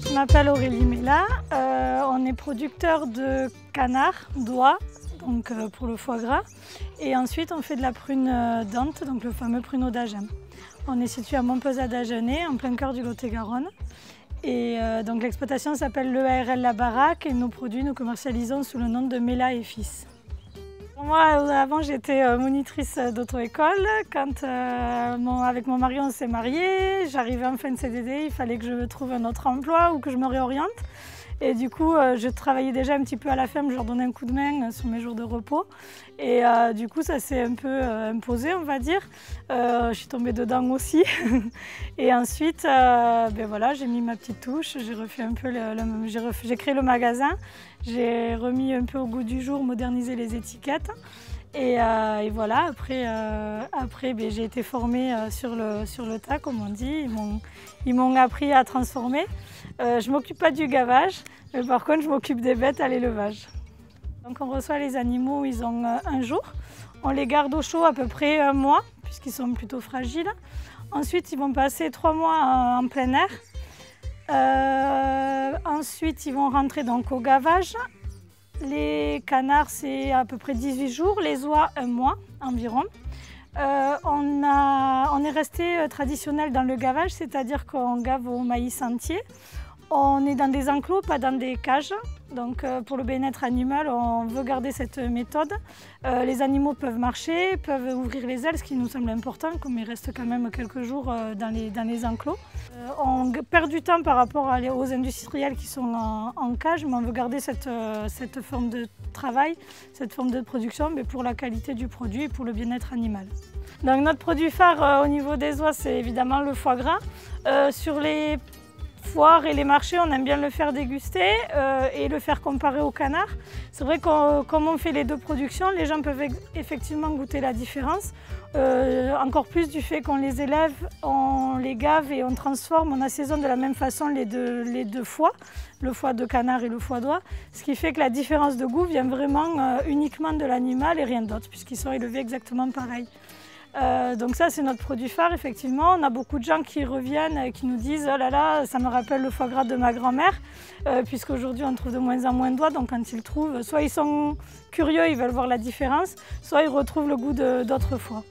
Je m'appelle Aurélie Mella, on est producteur de canard, d'oie, donc pour le foie gras, et ensuite on fait de la prune dente, donc le fameux pruneau d'Agen. On est situé à Montpezat-d'Agenais, en plein cœur du Lot-et-Garonne, et donc l'exploitation s'appelle l'EARL La Baraque et nos produits nous commercialisons sous le nom de Mella et Fils. Moi, avant, j'étais monitrice d'auto-école. Quand avec mon mari, on s'est mariés, j'arrivais en fin de CDD, il fallait que je trouve un autre emploi ou que je me réoriente. Et du coup, je travaillais déjà un petit peu à la ferme, je leur donnais un coup de main sur mes jours de repos. Et du coup, ça s'est un peu imposé, on va dire. Je suis tombée dedans aussi. Et ensuite, ben voilà, j'ai mis ma petite touche, j'ai refait un peu j'ai créé le magasin, j'ai remis un peu au goût du jour, modernisé les étiquettes. Et voilà, après ben, j'ai été formée sur le tas, comme on dit. Ils m'ont appris à transformer. Je ne m'occupe pas du gavage, mais par contre, je m'occupe des bêtes à l'élevage. Donc on reçoit les animaux, ils ont un jour. On les garde au chaud à peu près un mois, puisqu'ils sont plutôt fragiles. Ensuite, ils vont passer 3 mois en plein air. Ensuite, ils vont rentrer donc au gavage. Les canards, c'est à peu près 18 jours, les oies, 1 mois environ. On est resté traditionnel dans le gavage, c'est-à-dire qu'on gave au maïs entier. On est dans des enclos, pas dans des cages. Donc pour le bien-être animal, on veut garder cette méthode. Les animaux peuvent marcher, peuvent ouvrir les ailes, ce qui nous semble important, comme ils restent quand même quelques jours dans les enclos. On perd du temps par rapport aux industriels qui sont en cage, mais on veut garder cette forme de travail, cette forme de production, mais pour la qualité du produit et pour le bien-être animal. Donc notre produit phare au niveau des oies, c'est évidemment le foie gras. Sur les foires et les marchés, on aime bien le faire déguster et le faire comparer au canard. C'est vrai que comme on fait les deux productions, les gens peuvent effectivement goûter la différence. Encore plus du fait qu'on les élève, on les gave et on transforme, on assaisonne de la même façon les deux foies, le foie de canard et le foie d'oie, ce qui fait que la différence de goût vient vraiment uniquement de l'animal et rien d'autre, puisqu'ils sont élevés exactement pareil. Donc ça, c'est notre produit phare, effectivement. On a beaucoup de gens qui reviennent et qui nous disent « Oh là là, ça me rappelle le foie gras de ma grand-mère », puisqu'aujourd'hui on trouve de moins en moins d'oies, donc quand ils le trouvent, soit ils sont curieux, ils veulent voir la différence, soit ils retrouvent le goût d'autres foies.